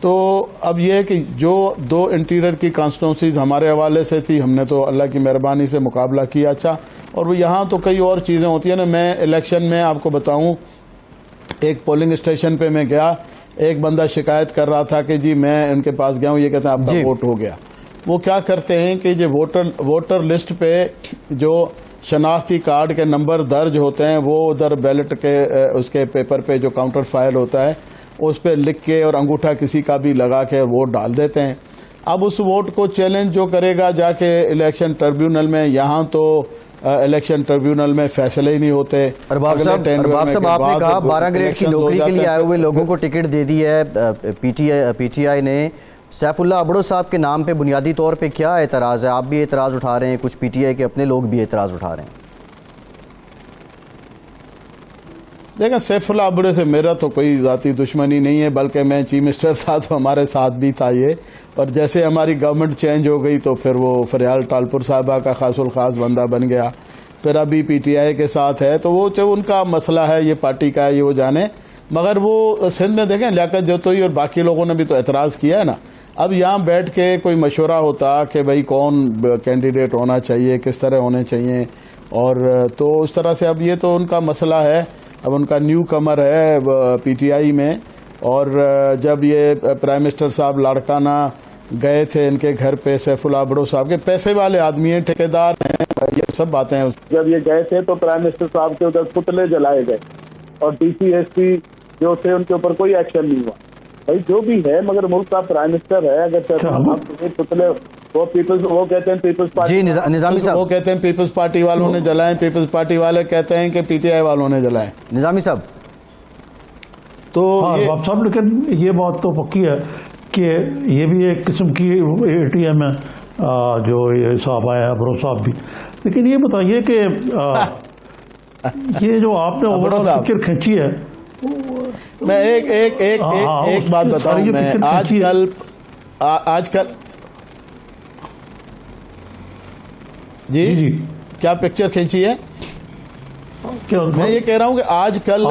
تو اب یہ ہے کہ جو 2 انٹیریئر کی کانسٹیٹوئنسیز ہمارے حوالے سے تھی، ہم نے تو اللہ کی مہربانی سے مقابلہ کیا اچھا. اور وہ یہاں تو کئی اور چیزیں ہوتی ہیں نا. میں الیکشن میں آپ کو بتاؤں، ایک پولنگ اسٹیشن پہ میں گیا، ایک بندہ شکایت کر رہا تھا کہ جی میں ان کے پاس گیا ہوں، یہ کہتے ہیں آپ کا ووٹ ہو گیا. وہ کیا کرتے ہیں کہ یہ ووٹر لسٹ پہ جو شناختی کارڈ کے نمبر درج ہوتے ہیں، وہ ادھر بیلٹ کے اس کے پیپر پہ جو کاؤنٹر فائل ہوتا ہے اس پہ لکھ کے اور انگوٹھا کسی کا بھی لگا کے ووٹ ڈال دیتے ہیں۔ اب اس ووٹ کو چیلنج جو کرے گا جا کے الیکشن ٹریبیونل میں، یہاں تو الیکشن ٹریبیونل میں فیصلے ہی نہیں ہوتے۔ ارباب صاحب آپ نے کہا 12 گریڈ کی نوکری کے لیے آئے ہوئے لوگوں کو ٹکٹ دے دی ہے پی ٹی آئی نے۔ سیف اللہ ابڑو صاحب کے نام پہ بنیادی طور پہ کیا اعتراض ہے؟ آپ بھی اعتراض اٹھا رہے ہیں، کچھ پی ٹی آئی کے اپنے لوگ بھی اعتراض اٹھا رہے ہیں۔ دیکھیں، سیف اللہ ابڑے سے میرا تو کوئی ذاتی دشمنی نہیں ہے، بلکہ میں چیف منسٹر تھا تو ہمارے ساتھ بھی تھا یہ، اور جیسے ہماری گورنمنٹ چینج ہو گئی تو پھر وہ فریال ٹالپور صاحبہ کا خاص الخاص بندہ بن گیا، پھر ابھی پی ٹی آئی کے ساتھ ہے، تو وہ جو ان کا مسئلہ ہے، یہ پارٹی کا ہے، یہ وہ جانے۔ مگر وہ سندھ میں دیکھیں لیاقت جوتوئی اور باقی لوگوں نے بھی تو اعتراض کیا ہے نا۔ اب یہاں بیٹھ کے کوئی مشورہ ہوتا کہ بھئی کون کینڈیڈیٹ ہونا چاہیے، کس طرح ہونے چاہیے، اور تو اس طرح سے اب یہ تو ان کا مسئلہ ہے۔ اب ان کا نیو کمر ہے پی ٹی آئی میں، اور جب یہ پرائم منسٹر صاحب لاڑکانہ گئے تھے ان کے گھر پہ، سیف اللہ ابڑو صاحب کے پیسے والے آدمی ہیں، ٹھیکیدار ہیں، یہ سب باتیں ہیں۔ جب یہ گئے تھے تو پرائم منسٹر صاحب کے ادھر پتلے جلائے گئے اور ڈی سی ایس پی جو تھے ان کے اوپر کوئی ایکشن نہیں ہوا۔ بھائی جو بھی ہے، مگر ملک کا پرائم منسٹر ہے، اگر پتلے وہ کہتے ہیں پیپلز پارٹی، جی نظامی صاحب، وہ کہتے ہیں پیپلز پارٹی والوں نے جلائے، پیپلز پارٹی والے کہتے ہیں کہ پی ٹی آئی والوں نے جلائے۔ نظامی صاحب تو ارباب صاحب، لیکن یہ بات تو پکی ہے کہ یہ بھی ایک قسم کی اے ٹی ایم ہے جو یہ صاحب آئے ہیں، ابرو صاحب بھی۔ لیکن یہ بتائیے کہ یہ جو آپ نے اوور آل پکچر کھینچی ہے، میں ایک بات بتاؤں، میں آج کل جی کیا پکچر کھینچی ہے؟ میں یہ کہہ رہا ہوں کہ آج کل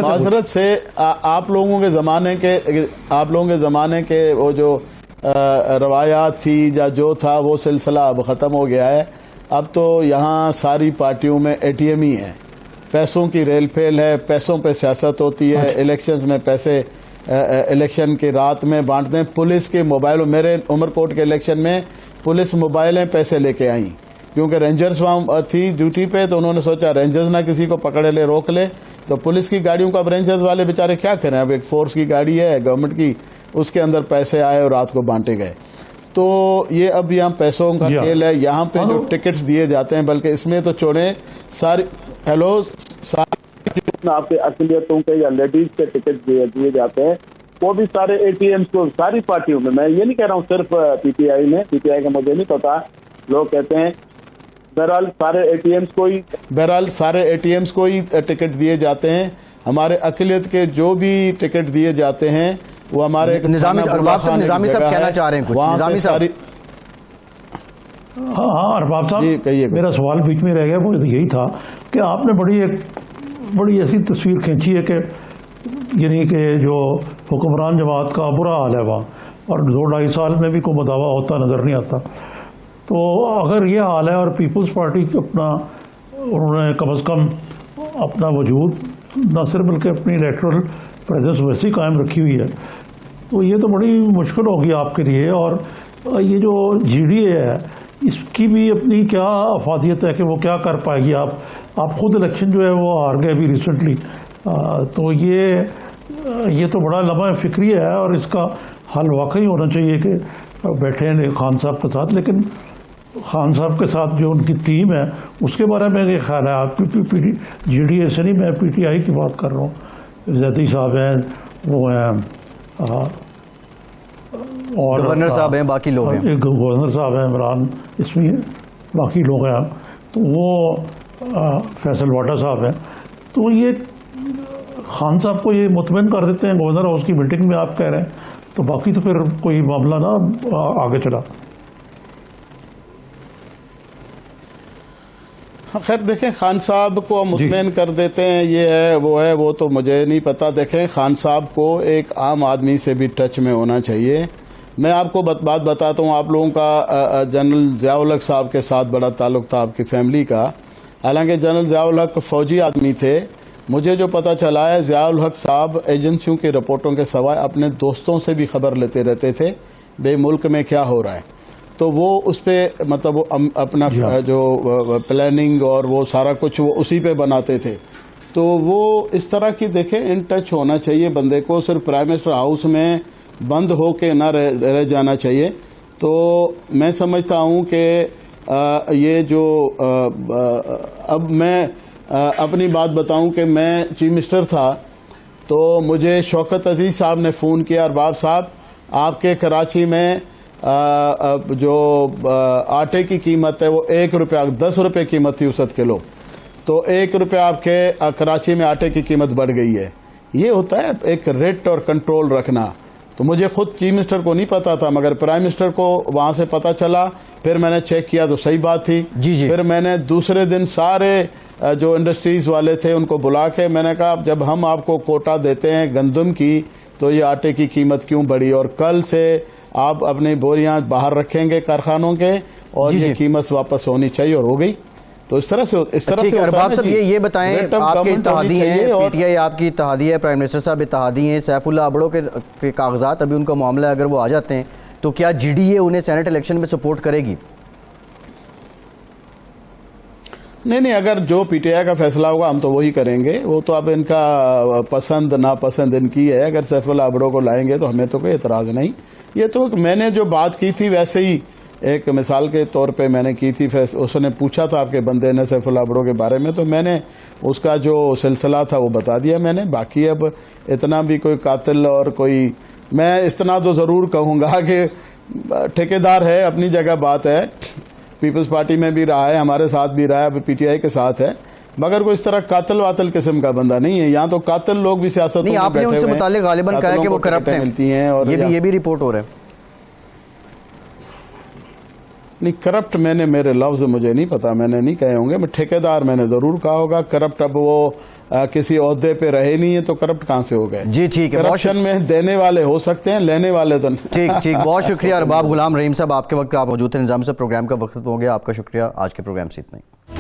معذرت سے آپ لوگوں کے زمانے کے وہ جو روایات تھی یا جو تھا وہ سلسلہ اب ختم ہو گیا ہے۔ اب تو یہاں ساری پارٹیوں میں اے ٹی ایم ہی ہے، پیسوں کی ریل پھیل ہے، پیسوں پہ سیاست ہوتی ہے، الیکشنز میں پیسے الیکشن کی رات میں بانٹتے ہیں۔ پولیس کے موبائلوں، میرے عمر کوٹ کے الیکشن میں پولیس موبائلیں پیسے لے کے آئیں، کیونکہ رینجرز وہاں تھی ڈیوٹی پہ، تو انہوں نے سوچا رینجرز نہ کسی کو پکڑے لے، روک لے، تو پولیس کی گاڑیوں کو اب رینجرز والے بیچارے کیا کریں، اب ایک فورس کی گاڑی ہے گورنمنٹ کی، اس کے اندر پیسے آئے اور رات کو بانٹے گئے۔ تو یہ اب یہاں پیسوں کا کھیل ہے، یہاں پہ جو ٹکٹس دیے جاتے ہیں، بلکہ اس میں تو چھوڑیں ساری آپ کے اقلیتوں کے یا لیڈیز کے ٹکٹ دیے جاتے ہیں، وہ بھی سارے اے ٹی ایمز کو ساری پارٹیوں میں یہ نہیں کہہ رہا ہوں صرف پی ٹی آئی میں، پی ٹی آئی کا مجھے نہیں پتا، لوگ کہتے ہیں بہرحال سارے اے ٹی ایمز کو ہی ٹکٹ دیے جاتے ہیں۔ ہمارے اقلیت کے جو بھی ٹکٹ دیے جاتے ہیں وہ ہمارے نظامی صاحب کہنا چاہ رہے ہیں کچھ؟ نظامی صاحب ہاں ارباب صاحب، میرا سوال بیچ میں رہ گیا، وہ یہی تھا کہ آپ نے بڑی ایسی تصویر کھینچی ہے کہ یعنی کہ جو حکمران جماعت کا برا حال ہے وہاں، اور 2-2.5 سال میں بھی کوئی بداوا ہوتا نظر نہیں آتا۔ تو اگر یہ حال ہے اور پیپلز پارٹی انہوں نے کم از کم اپنا وجود نہ صرف بلکہ اپنی الیکٹرل پریزنس ویسی قائم رکھی ہوئی ہے، تو یہ تو بڑی مشکل ہوگی آپ کے لیے۔ اور یہ جو جی ڈی اے ہے، اس کی بھی اپنی کیا افادیت ہے کہ وہ کیا کر پائے گی؟ آپ خود الیکشن جو ہے وہ ہار گئے ابھی ریسنٹلی، تو یہ تو بڑا لمحہ فکری ہے، اور اس کا حل واقعی ہونا چاہیے کہ بیٹھے ہیں خان صاحب کے ساتھ۔ لیکن خان صاحب کے ساتھ جو ان کی ٹیم ہے اس کے بارے میں یہ خیال ہے آپ کی؟ جی ڈی اے سے نہیں، میں پی ٹی آئی کی بات کر رہا ہوں۔ زیدی صاحب ہیں، وہ ہیں، اور گورنر صاحب ہیں، باقی لوگ ہیں، گورنر صاحب ہیں عمران اسمی، باقی لوگ ہیں، تو وہ فیصل واٹا صاحب ہیں۔ تو یہ خان صاحب کو یہ مطمئن کر دیتے ہیں گورنر ہاؤس کی میٹنگ میں، آپ کہہ رہے ہیں، تو باقی تو پھر کوئی معاملہ نہ آگے چلا۔ خیر دیکھیں، خان صاحب کو مطمئن کر دیتے ہیں، یہ ہے وہ تو مجھے نہیں پتا۔ دیکھیں، خان صاحب کو ایک عام آدمی سے بھی ٹچ میں ہونا چاہیے۔ میں آپ کو بات بتاتا ہوں، آپ لوگوں کا جنرل ضیاء الحق صاحب کے ساتھ بڑا تعلق تھا آپ کی فیملی کا، حالانکہ جنرل ضیاء الحق فوجی آدمی تھے۔ مجھے جو پتہ چلا ہے، ضیاء الحق صاحب ایجنسیوں کی رپورٹوں کے سوائے اپنے دوستوں سے بھی خبر لیتے رہتے تھے بھئی ملک میں کیا ہو رہا ہے۔ تو وہ اس پہ مطلب وہ اپنا جو پلاننگ اور وہ سارا کچھ وہ اسی پہ بناتے تھے. تو وہ اس طرح کی دیکھیں ان ٹچ ہونا چاہیے بندے کو, صرف پرائم منسٹر ہاؤس میں بند ہو کے نہ رہ جانا چاہیے. تو میں سمجھتا ہوں کہ یہ جو اب میں اپنی بات بتاؤں کہ میں چیف منسٹر تھا تو مجھے شوکت عزیز صاحب نے فون کیا, ارباب صاحب آپ کے کراچی میں جو آٹے کی قیمت ہے وہ 1 روپیہ 10 روپے قیمت تھی اوسط کلو, تو 1 روپیہ آپ کے کراچی میں آٹے کی قیمت بڑھ گئی ہے. یہ ہوتا ہے ایک ریٹ اور کنٹرول رکھنا. تو مجھے خود چیف منسٹر کو نہیں پتا تھا, مگر پرائم منسٹر کو وہاں سے پتا چلا, پھر میں نے چیک کیا تو صحیح بات تھی. پھر میں نے دوسرے دن سارے جو انڈسٹریز والے تھے ان کو بلا کے میں نے کہا جب ہم آپ کو کوٹا دیتے ہیں گندم کی تو یہ آٹے کی قیمت کیوں بڑھی, اور کل سے آپ اپنی بوریاں باہر رکھیں گے کارخانوں کے اور یہ قیمت واپس ہونی چاہیے, اور ہو گئی. تو اس طرح سے ارباب صاحب یہ بتائیں, آپ کے اتحادی ہیں, پی ٹی آئی آپ کی اتحادی ہے, پرائم منسٹر صاحب اتحادی ہیں, سیف اللہ ابڑو کے کاغذات ابھی ان کا معاملہ اگر وہ آ جاتے ہیں تو کیا جی ڈی اے انہیں سینٹ الیکشن میں سپورٹ کرے گی؟ نہیں, اگر جو پی ٹی آئی کا فیصلہ ہوگا ہم تو وہی کریں گے. وہ تو اب ان کا پسند ناپسند ان کی ہے. اگر سیف اللہ ابڑو کو لائیں گے تو ہمیں تو کوئی اعتراض نہیں. یہ تو میں نے جو بات کی تھی ویسے ہی ایک مثال کے طور پہ میں نے کی تھی. اس نے پوچھا تھا آپ کے بندے نے سیف اللہ ابڑو کے بارے میں, تو میں نے اس کا جو سلسلہ تھا وہ بتا دیا میں نے. باقی اب اتنا بھی کوئی قاتل اور کوئی, میں اتنا تو ضرور کہوں گا کہ ٹھیکیدار ہے, اپنی جگہ بات ہے, پیپلز پارٹی میں بھی رہا ہے, ہمارے ساتھ بھی رہا ہے, اب پی ٹی آئی کے ساتھ ہے, مگر کوئی اس طرح قاتل واتل قسم کا بندہ نہیں ہے. یہاں تو قاتل لوگ بھی سیاست میں آپ نے ان سے متعلق غالباً کہا کہ وہ کرپٹ ہیں, اور یہ بھی رپورٹ ہو رہا ہے. نہیں, کرپٹ میں نے, میرے لفظ مجھے نہیں پتا, میں نے نہیں کہے ہوں گے. میں ٹھیکیدار میں نے ضرور کہا ہوگا. کرپٹ اب وہ کسی عہدے پہ رہے نہیں ہے تو کرپٹ کہاں سے ہو گئے؟ جی ٹھیک ہے, کرپشن میں دینے والے ہو سکتے ہیں, لینے والے تو ٹھیک. بہت شکریہ ارباب غلام رحیم صاحب, آپ کے وقت آپ موجود تھے. نظام صاحب پروگرام کا وقت ہو گیا, آپ کا شکریہ. آج کے پروگرام سے اتنا ہی.